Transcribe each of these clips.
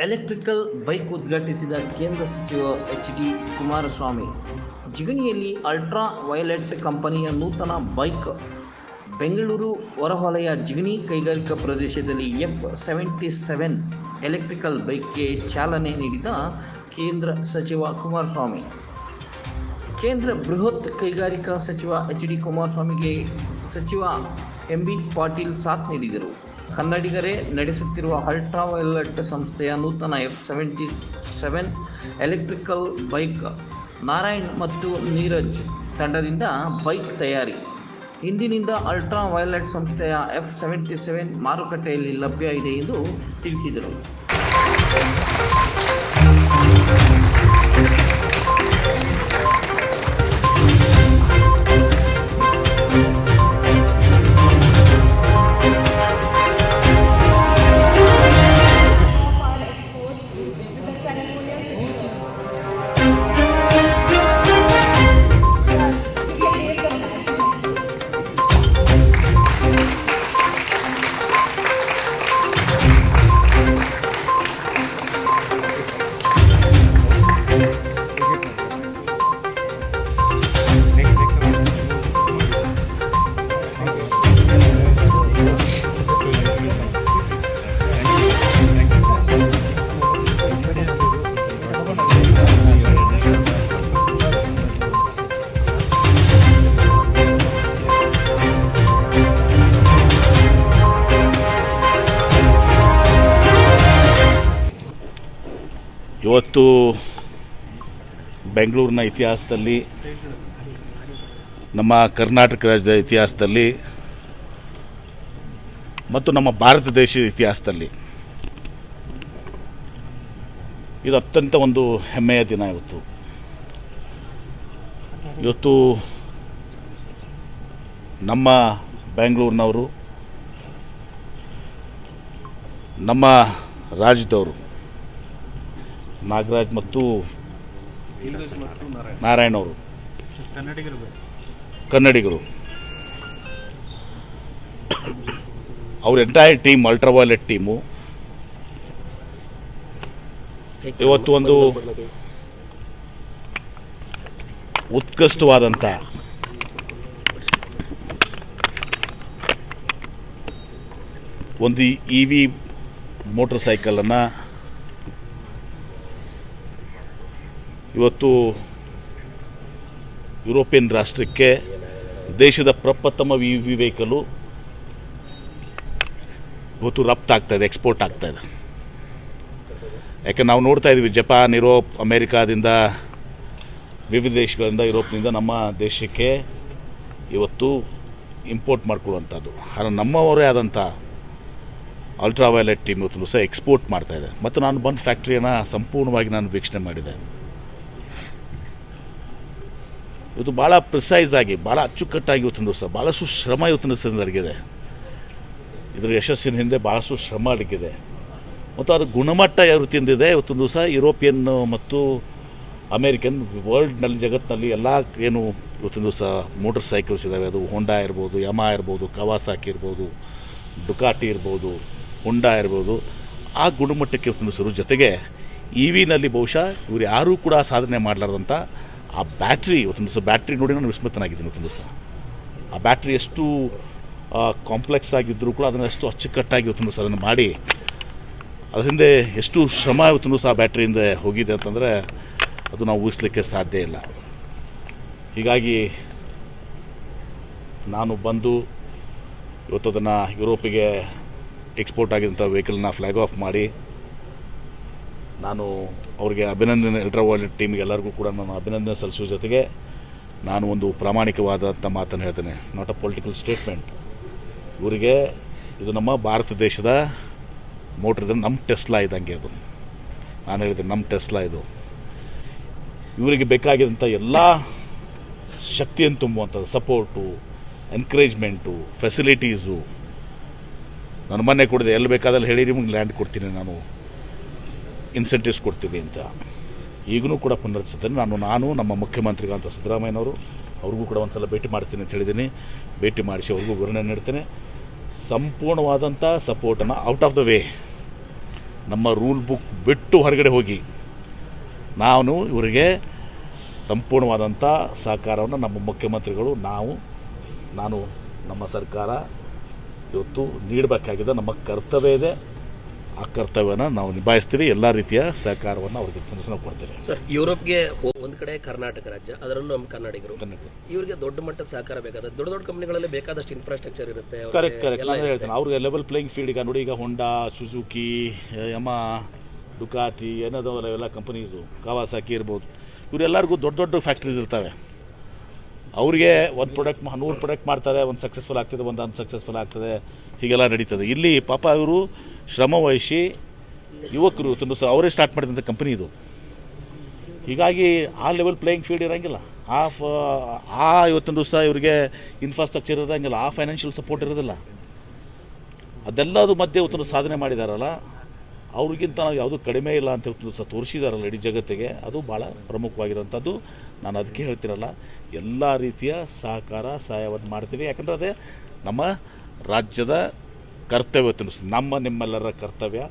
Electrical bike ಉದ್ಘಾಟಿಸಿದ ಕೇಂದ್ರ ಸಚಿವ ಎಚ್.ಡಿ. ಕುಮಾರಸ್ವಾಮಿ. ಜಿಗಣಿಯಲ್ಲಿ ಅಲ್ಟ್ರಾ ವಯಲೆಟ್ ಕಂಪನಿಯ ನೂತನ ಬೈಕ್. ಬೆಂಗಳೂರು ಹೊರವಲಯ ಜಿಗಣಿ ಕೈಗಾರಿಕಾ ಪ್ರದೇಶದಲ್ಲಿ F77 ಎಲೆಕ್ಟ್ರಿಕಲ್ ಬೈಕ್ಗೆ ಚಾಲನೆ ನೀಡಿದ ಕೇಂದ್ರ ಸಚಿವ ಕುಮಾರಸ್ವಾಮಿ. ಕೇಂದ್ರ ಬೃಹತ್ ಕೈಗಾರಿಕಾ ಸಚಿವ ಎಚ್.ಡಿ. ಕುಮಾರಸ್ವಾಮಿಗೆ ಸಚಿವ ಎಂ.ಬಿ. ಪಾಟೀಲ್ ಸಾಥ್ ನೀಡಿದರು. ಕನ್ನಡಿಗರೇ ನಡೆಸುತ್ತಿರುವ ಅಲ್ಟ್ರಾ ವಯಲೆಟ್ ಸಂಸ್ಥೆಯ ನೂತನ F77 ಎಲೆಕ್ಟ್ರಿಕಲ್ ಬೈಕ್ ನಾರಾಯಣ್ ಮತ್ತು ನೀರಜ್ ತಂಡದಿಂದ ಬೈಕ್ ತಯಾರಿ. ಇಂದಿನಿಂದ ಅಲ್ಟ್ರಾ ವಯಲೆಟ್ ಸಂಸ್ಥೆಯ F77 ಮಾರುಕಟ್ಟೆಯಲ್ಲಿ ಲಭ್ಯ ಇದೆ ಎಂದು ತಿಳಿಸಿದರು. ಇವತ್ತು ಬೆಂಗಳೂರಿನ ಇತಿಹಾಸದಲ್ಲಿ, ನಮ್ಮ ಕರ್ನಾಟಕ ರಾಜ್ಯದ ಇತಿಹಾಸದಲ್ಲಿ ಮತ್ತು ನಮ್ಮ ಭಾರತ ದೇಶದ ಇತಿಹಾಸದಲ್ಲಿ ಇದು ಅತ್ಯಂತ ಒಂದು ಹೆಮ್ಮೆಯ ದಿನ. ಇವತ್ತು ನಮ್ಮ ಬೆಂಗಳೂರಿನವರು, ನಮ್ಮ ರಾಜ್ಯದವರು ನಾಗರಾಜ್ ಮತ್ತು ನಾರಾಯಣ್ ಅವರು ಕನ್ನಡಿಗರು, ಅವ್ರ entire team, ultra violet team ಇವತ್ತು ಒಂದು ಉತ್ಕೃಷ್ಟವಾದಂಥ ಒಂದು EV ಮೋಟರ್ ಸೈಕಲನ್ನು ಇವತ್ತು ಯುರೋಪಿಯನ್ ರಾಷ್ಟ್ರಕ್ಕೆ ದೇಶದ ಪ್ರಪ್ರಥಮ EV ವೆಹಿಕಲು ಇವತ್ತು ರಫ್ತಾಗ್ತಾಯಿದೆ, ಎಕ್ಸ್ಪೋರ್ಟ್ ಆಗ್ತಾಯಿದೆ. ಯಾಕೆ ನಾವು ನೋಡ್ತಾ ಇದ್ದೀವಿ, ಜಪಾನ್, ಯುರೋಪ್, ಅಮೇರಿಕಾದಿಂದ, ವಿವಿಧ ದೇಶಗಳಿಂದ, ಯುರೋಪ್ನಿಂದ ನಮ್ಮ ದೇಶಕ್ಕೆ ಇವತ್ತು ಇಂಪೋರ್ಟ್ ಮಾಡ್ಕೊಳ್ಳುವಂಥದ್ದು. ಆದರೆ ನಮ್ಮವರೇ ಆದಂಥ ಅಲ್ಟ್ರಾ ವಯಲೆಟ್ ಟೀಮ್ ಇವತ್ತು ಸಹ ಎಕ್ಸ್ಪೋರ್ಟ್ ಮಾಡ್ತಾಯಿದೆ. ಮತ್ತು ನಾನು ಬಂದು ಫ್ಯಾಕ್ಟ್ರಿಯನ್ನು ಸಂಪೂರ್ಣವಾಗಿ ನಾನು ವೀಕ್ಷಣೆ ಮಾಡಿದೆ. ಇವತ್ತು ಭಾಳ ಪ್ರಿಸೈಸ್ ಆಗಿ, ಭಾಳ ಅಚ್ಚುಕಟ್ಟಾಗಿ ಇವತ್ತೊಂದು ದಿವಸ ಭಾಳಷ್ಟು ಶ್ರಮ ಇವತ್ತಿನ ದಿವಸ ಅಡಗಿದೆ. ಇದರ ಯಶಸ್ಸಿನ ಹಿಂದೆ ಭಾಳಷ್ಟು ಶ್ರಮ ಅಡಗಿದೆ ಮತ್ತು ಅದರ ಗುಣಮಟ್ಟ ಯಾವ ರೀತಿಯಿಂದಿದೆ. ಇವತ್ತೊಂದು ದಿವಸ ಯುರೋಪಿಯನ್ ಮತ್ತು ಅಮೇರಿಕನ್ ವರ್ಲ್ಡ್ನಲ್ಲಿ, ಜಗತ್ತಿನಲ್ಲಿ ಎಲ್ಲ ಏನು ಇವತ್ತೊಂದು ದಿವಸ ಮೋಟರ್ ಸೈಕಲ್ಸ್ ಇದ್ದಾವೆ, ಅದು ಹೋಂಡಾ ಇರ್ಬೋದು, ಯಮಾ ಇರ್ಬೋದು, ಕವಾಸಾಕಿ ಇರ್ಬೋದು, ಡುಕಾಟಿ ಇರ್ಬೋದು, ಹೋಂಡಾ ಇರ್ಬೋದು, ಆ ಗುಣಮಟ್ಟಕ್ಕೆ ಇವತ್ತೊಂದು ದಿವಸ ಜೊತೆಗೆ EVನಲ್ಲಿ ಬಹುಶಃ ಇವರು ಯಾರೂ ಕೂಡ ಸಾಧನೆ ಮಾಡಲಾರ್ದಂಥ ಆ ಬ್ಯಾಟ್ರಿ, ಇವತ್ತೊಂದು ದಿವಸ ಬ್ಯಾಟ್ರಿ ನೋಡಿ ನಾನು ವಿಸ್ಮಿತನಾಗಿದ್ದೀನಿ. ಇವತ್ತೊಂದು ದಿವಸ ಆ ಬ್ಯಾಟ್ರಿ ಎಷ್ಟು ಕಾಂಪ್ಲೆಕ್ಸ್ ಆಗಿದ್ದರೂ ಕೂಡ ಅದನ್ನು ಎಷ್ಟು ಅಚ್ಚುಕಟ್ಟಾಗಿ ಇವತ್ತೊಂದು ದಿವಸ ಅದನ್ನು ಮಾಡಿ, ಅದರ ಹಿಂದೆ ಎಷ್ಟು ಶ್ರಮ ಇವತ್ತೊಂದು ದಿವಸ ಆ ಬ್ಯಾಟ್ರಿಯಿಂದ ಹೋಗಿದೆ ಅಂತಂದರೆ ಅದು ನಾವು ಊಹಿಸಲಿಕ್ಕೆ ಸಾಧ್ಯ ಇಲ್ಲ. ಹೀಗಾಗಿ ನಾನು ಬಂದು ಇವತ್ತು ಅದನ್ನು ಯುರೋಪಿಗೆ ಎಕ್ಸ್ಪೋರ್ಟ್ ಆಗಿದ್ದಂಥ ವೆಹಿಕಲ್ನ ಫ್ಲ್ಯಾಗ್ ಆಫ್ ಮಾಡಿ ನಾನು ಅವರಿಗೆ ಅಭಿನಂದನೆ, ಅಲ್ಟ್ರಾ ವಯಲೆಟ್ ಟೀಮಿಗೆ ಎಲ್ಲರಿಗೂ ಕೂಡ ನಾನು ಅಭಿನಂದನೆ ಸಲ್ಲಿಸೋ ಜೊತೆಗೆ ನಾನು ಒಂದು ಪ್ರಾಮಾಣಿಕವಾದಂಥ ಮಾತನ್ನು ಹೇಳ್ತೇನೆ. Not a political statement. ಇವರಿಗೆ ಇದು ನಮ್ಮ ಭಾರತ ದೇಶದ ಮೋಟ್ರ್ ಇದೆ, ನಮ್ಮ ಟೆಸ್ಲಾ ಇದ್ದಂಗೆ ಅದು. ನಾನು ಹೇಳಿದೆ ನಮ್ಮ ಟೆಸ್ಲಾ ಇದು. ಇವರಿಗೆ ಬೇಕಾಗಿದ್ದಂಥ ಎಲ್ಲ ಶಕ್ತಿಯನ್ನು ತುಂಬುವಂಥದ್ದು, ಸಪೋರ್ಟು, ಎನ್ಕರೇಜ್ಮೆಂಟು, ಫೆಸಿಲಿಟೀಸು ನಾನು ಮೊನ್ನೆ ಕೊಡಿದೆ. ಎಲ್ಲಿ ಬೇಕಾದಲ್ಲಿ ಹೇಳಿ ನಿಮಗೆ ಲ್ಯಾಂಡ್ ಕೊಡ್ತೀನಿ, ನಾನು ಇನ್ಸೆಂಟಿವ್ಸ್ ಕೊಡ್ತೀವಿ ಅಂತ. ಈಗಲೂ ಕೂಡ ಪುನರುಚ್ಚಿತೇನೆ. ನಾನು ನಮ್ಮ ಮುಖ್ಯಮಂತ್ರಿಗಳಂತ ಸಿದ್ದರಾಮಯ್ಯನವರು ಅವ್ರಿಗೂ ಕೂಡ ಒಂದು ಸಲ ಭೇಟಿ ಮಾಡ್ತೀನಿ ಅಂತ ಹೇಳಿದ್ದೀನಿ. ಭೇಟಿ ಮಾಡಿಸಿ ಅವ್ರಿಗೂ ವಿವರಣೆ ನೀಡ್ತೇನೆ. ಸಂಪೂರ್ಣವಾದಂಥ ಸಪೋರ್ಟನ್ನು ಔಟ್ ಆಫ್ ದ ವೇ ನಮ್ಮ ರೂಲ್ ಬುಕ್ ಬಿಟ್ಟು ಹೊರಗಡೆ ಹೋಗಿ ನಾನು ಇವರಿಗೆ ಸಂಪೂರ್ಣವಾದಂಥ ಸಹಕಾರವನ್ನು ನಮ್ಮ ಮುಖ್ಯಮಂತ್ರಿಗಳು ನಾನು ನಮ್ಮ ಸರ್ಕಾರ ಇವತ್ತು ನೀಡಬೇಕಾಗಿದೆ. ನಮ್ಮ ಕರ್ತವ್ಯ ಇದೆ, ಆ ಕರ್ತವ್ಯನ ನಾವು ನಿಭಾಯಿಸ್ತೀವಿ. ಎಲ್ಲ ರೀತಿಯ ಸಹಕಾರವನ್ನು ಅವರಿಗೆ ಸಂದರ್ಶನ ಕೊಡ್ತೀವಿ. ಸರ್, ಯುರೋಪ್ಗೆ ಒಂದು ಕಡೆ ಕರ್ನಾಟಕ ರಾಜ್ಯ, ಅದರಲ್ಲೂ ನಮ್ಮ ಕನ್ನಡಿಗರು, ಇವರಿಗೆ ದೊಡ್ಡ ಮಟ್ಟದ ಸಹಕಾರ ಬೇಕಾದ ದೊಡ್ಡ ದೊಡ್ಡ ಕಂಪನಿಗಳಲ್ಲಿ ಬೇಕಾದಷ್ಟು ಇನ್ಫ್ರಾಸ್ಟ್ರಕ್ಚರ್ ಇರುತ್ತೆ. ಕರೆಕ್ಟ್ ನಾನು ಹೇಳ್ತೇನೆ, ಅವ್ರಿಗೆ ಲೆವೆಲ್ ಪ್ಲೇಯಿಂಗ್ ಫೀಲ್ಡ್. ಈಗ ನೋಡಿ, ಈಗ ಹೊಂಡಾ, ಸುಜುಕಿ, ಯಮಾ, ಡುಕಾಟಿ ಏನದವಲ್ಲ ಎಲ್ಲ ಕಂಪನೀಸು, ಕಾವಾಸಾಕಿ ಇರ್ಬೋದು, ಇವರೆಲ್ಲರಿಗೂ ದೊಡ್ಡ ದೊಡ್ಡ ಫ್ಯಾಕ್ಟ್ರೀಸ್ ಇರ್ತವೆ. ಅವರಿಗೆ ಒಂದು ಪ್ರಾಡಕ್ಟ್ 100 ಪ್ರಾಡಕ್ಟ್ ಮಾಡ್ತಾರೆ, ಒಂದು ಸಕ್ಸಸ್ಫುಲ್ ಆಗ್ತದೆ, ಒಂದು ಅನ್ಸಕ್ಸಸ್ಫುಲ್ ಆಗ್ತದೆ, ಹೀಗೆಲ್ಲ ನಡೀತದೆ. ಇಲ್ಲಿ ಪಾಪ ಅವರು ಶ್ರಮವಹಿಸಿ ಯುವಕರು ತಂದು ಅವರೇ ಸ್ಟಾರ್ಟ್ ಮಾಡಿದಂಥ ಕಂಪನಿ ಇದು. ಹೀಗಾಗಿ ಆ ಲೆವೆಲ್ ಪ್ಲೇಯಿಂಗ್ ಫೀಲ್ಡ್ ಇರೋಂಗಿಲ್ಲ. ಇವತ್ತೊಂದು ದಿವಸ ಇವರಿಗೆ ಇನ್ಫ್ರಾಸ್ಟ್ರಕ್ಚರ್ ಇರೋಂಗಿಲ್ಲ, ಆ ಫೈನಾನ್ಷಿಯಲ್ ಸಪೋರ್ಟ್ ಇರೋದಿಲ್ಲ. ಅದೆಲ್ಲದು ಮಧ್ಯೆ ಇವತ್ತೊಂದು ಸಾಧನೆ ಮಾಡಿದಾರಲ್ಲ, ಅವ್ರಿಗಿಂತ ನಾವು ಯಾವುದೂ ಕಡಿಮೆ ಇಲ್ಲ ಅಂತ ಇವತ್ತು ಸಹ ತೋರಿಸಿದಾರಲ್ಲ ಇಡೀ ಜಗತ್ತಿಗೆ, ಅದು ಭಾಳ ಪ್ರಮುಖವಾಗಿರೋಂಥದ್ದು. ನಾನು ಅದಕ್ಕೆ ಹೇಳ್ತೀನಲ್ಲ, ಎಲ್ಲ ರೀತಿಯ ಸಹಾಯವನ್ನು ಮಾಡ್ತೀವಿ. ಯಾಕಂದರೆ ಅದೇ ನಮ್ಮ ರಾಜ್ಯದ ಕರ್ತವ್ಯ, ನಿಮ್ಮೆಲ್ಲರ ಕರ್ತವ್ಯ.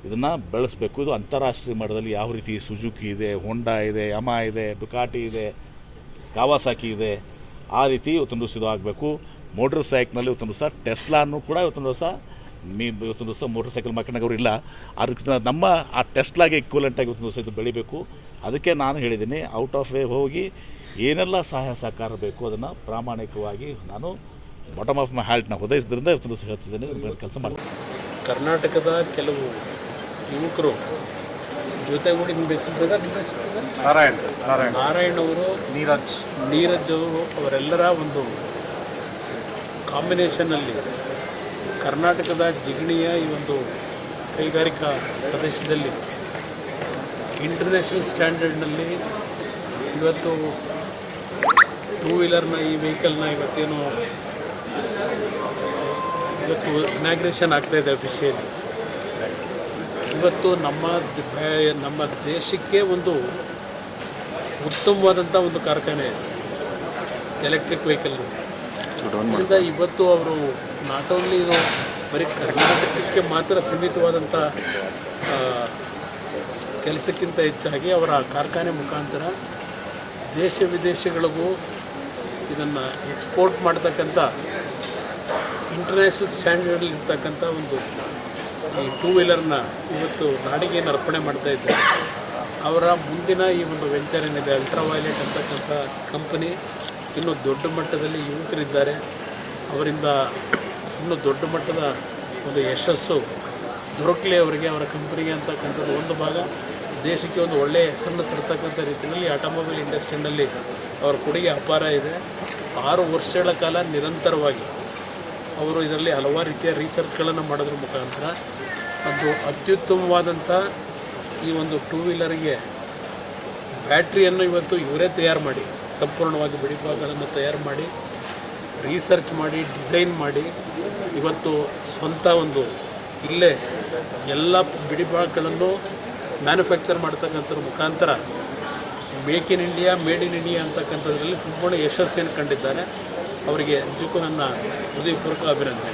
ಇದನ್ನು ಬೆಳೆಸಬೇಕು. ಇದು ಅಂತಾರಾಷ್ಟ್ರೀಯ ಮಟ್ಟದಲ್ಲಿ ಯಾವ ರೀತಿ ಸುಜುಕಿ ಇದೆ, ಹೊಂಡಾ ಇದೆ, ಯಮಾ ಇದೆ, ಡುಕಾಟಿ ಇದೆ, ಕಾವಾಸಾಕಿ ಇದೆ, ಆ ರೀತಿ ಇವತ್ತೊಂದು ದಿವಸ ಇದು ಆಗಬೇಕು. ಮೋಟರ್ ಸೈಕಲ್ನಲ್ಲಿ ಇವತ್ತೊಂದು ದಿವಸ ಟೆಸ್ಲಾನು ಕೂಡ ಇವತ್ತೊಂದು ದಿವಸ ಮೋಟರ್ ಸೈಕಲ್ ಮಾರ್ಕೆಟ್ನಾಗ ಇಲ್ಲ. ಅದಕ್ಕೆ ನಮ್ಮ ಆ ಟೆಸ್ಲಾಗೆ ಇಕ್ವಲೆಂಟಾಗಿ ಇವತ್ತೊಂದು ದಿವಸ ಇದು ಬೆಳಿಬೇಕು. ಅದಕ್ಕೆ ನಾನು ಹೇಳಿದ್ದೀನಿ, ಔಟ್ ಆಫ್ ವೇ ಹೋಗಿ ಏನೆಲ್ಲ ಸಹಾಯ ಸಹಕಾರ ಬೇಕು ಅದನ್ನು ಪ್ರಾಮಾಣಿಕವಾಗಿ ನಾನು ಬಾಟಮ್ ಆಫ್ ಮೈ ಹಾರ್ಟ್ನ ಹೃದಯದಿಂದ ಇವತ್ತು ದಿವಸ ಹೇಳ್ತಿದ್ದೇನೆ, ಕೆಲಸ ಮಾಡ್ತೀನಿ. ಕರ್ನಾಟಕದ ಕೆಲವು ಯುವಕರು ಜೊತೆಗೂಡಿ ನಾರಾಯಣ್ ಅವರು, ನೀರಜ್ ಅವರು, ಅವರೆಲ್ಲರ ಒಂದು ಕಾಂಬಿನೇಷನ್ನಲ್ಲಿ ಕರ್ನಾಟಕದ ಜಿಗಣಿಯ ಈ ಒಂದು ಕೈಗಾರಿಕಾ ಪ್ರದೇಶದಲ್ಲಿ ಇಂಟರ್ನ್ಯಾಷನಲ್ ಸ್ಟ್ಯಾಂಡರ್ಡ್ನಲ್ಲಿ ಇವತ್ತು ಟೂ ವೀಲರ್ನ ಈ ವೆಹಿಕಲ್ನ ಇವತ್ತು ಇನಾಗ್ರೇಷನ್ ಆಗ್ತಾಯಿದೆ ಅಫಿಷಿಯಲಿ. ಇವತ್ತು ನಮ್ಮ ದೇಶಕ್ಕೆ ಒಂದು ಉತ್ತಮವಾದಂಥ ಒಂದು ಕಾರ್ಖಾನೆ ಇದೆ ಎಲೆಕ್ಟ್ರಿಕ್ ವೆಹಿಕಲ್. ಅದರಿಂದ ಇವತ್ತು ಅವರು ನಾಟ್ ಓನ್ಲಿ ಇದು ಬರೀ ಕರ್ನಾಟಕಕ್ಕೆ ಮಾತ್ರ ಸೀಮಿತವಾದಂಥ ಕೆಲಸಕ್ಕಿಂತ ಹೆಚ್ಚಾಗಿ ಅವರ ಕಾರ್ಖಾನೆ ಮುಖಾಂತರ ದೇಶ ವಿದೇಶಗಳಿಗೂ ಇದನ್ನು ಎಕ್ಸ್ಪೋರ್ಟ್ ಮಾಡ್ತಕ್ಕಂಥ ಇಂಟರ್ನ್ಯಾಷನಲ್ ಸ್ಟ್ಯಾಂಡರ್ಡಲ್ಲಿ ಇರ್ತಕ್ಕಂಥ ಒಂದು ಈ ಟೂ ವೀಲರ್ನ ಇವತ್ತು ನಾಡಿಗೆ ಅರ್ಪಣೆ ಮಾಡ್ತಾ ಇದ್ದಾರೆ. ಅವರ ಮುಂದಿನ ಈ ಒಂದು ವೆಂಚರ್ ಏನಿದೆ ಅಲ್ಟ್ರಾ ವೈಲೆಟ್ ಅಂತಕ್ಕಂಥ ಕಂಪನಿ, ಇನ್ನೂ ದೊಡ್ಡ ಮಟ್ಟದಲ್ಲಿ ಯುವಕರಿದ್ದಾರೆ, ಅವರಿಂದ ಇನ್ನೂ ದೊಡ್ಡ ಮಟ್ಟದ ಒಂದು ಯಶಸ್ಸು ದೊರಕಲಿ ಅವರಿಗೆ, ಅವರ ಕಂಪನಿಗೆ ಅಂತಕ್ಕಂಥದ್ದು ಒಂದು ಭಾಗ. ದೇಶಕ್ಕೆ ಒಂದು ಒಳ್ಳೆಯ ಹೆಸರನ್ನು ತರ್ತಕ್ಕಂಥ ರೀತಿಯಲ್ಲಿ ಆಟೋಮೊಬೈಲ್ ಇಂಡಸ್ಟ್ರಿನಲ್ಲಿ ಅವರ ಕೊಡುಗೆ ಅಪಾರ ಇದೆ. 6 ವರ್ಷಗಳ ಕಾಲ ನಿರಂತರವಾಗಿ ಅವರು ಇದರಲ್ಲಿ ಹಲವಾರು ರೀತಿಯ ರಿಸರ್ಚ್ಗಳನ್ನು ಮಾಡೋದ್ರ ಮುಖಾಂತರ ಒಂದು ಅತ್ಯುತ್ತಮವಾದಂಥ ಈ ಒಂದು ಟೂ ವೀಲರಿಗೆ ಬ್ಯಾಟ್ರಿಯನ್ನು ಇವತ್ತು ಇವರೇ ತಯಾರು ಮಾಡಿ, ಸಂಪೂರ್ಣವಾಗಿ ಬಿಡಿಭಾಗಗಳನ್ನು ತಯಾರು ಮಾಡಿ, ರಿಸರ್ಚ್ ಮಾಡಿ, ಡಿಸೈನ್ ಮಾಡಿ, ಇವತ್ತು ಸ್ವಂತ ಒಂದು ಇಲ್ಲೇ ಎಲ್ಲ ಬಿಡಿಭಾಗಗಳನ್ನು ಮ್ಯಾನುಫ್ಯಾಕ್ಚರ್ ಮಾಡ್ತಕ್ಕಂಥದ್ರ ಮುಖಾಂತರ make in India, made in India ಅಂತಕ್ಕಂಥದ್ರಲ್ಲಿ ಸಂಪೂರ್ಣ ಯಶಸ್ಸನ್ನು ಕಂಡಿದ್ದಾರೆ. ಅವರಿಗೆ ನಿಜಕ್ಕೂ ನನ್ನ ಹೃದಯಪೂರ್ವಕ ಅಭಿನಂದನೆ.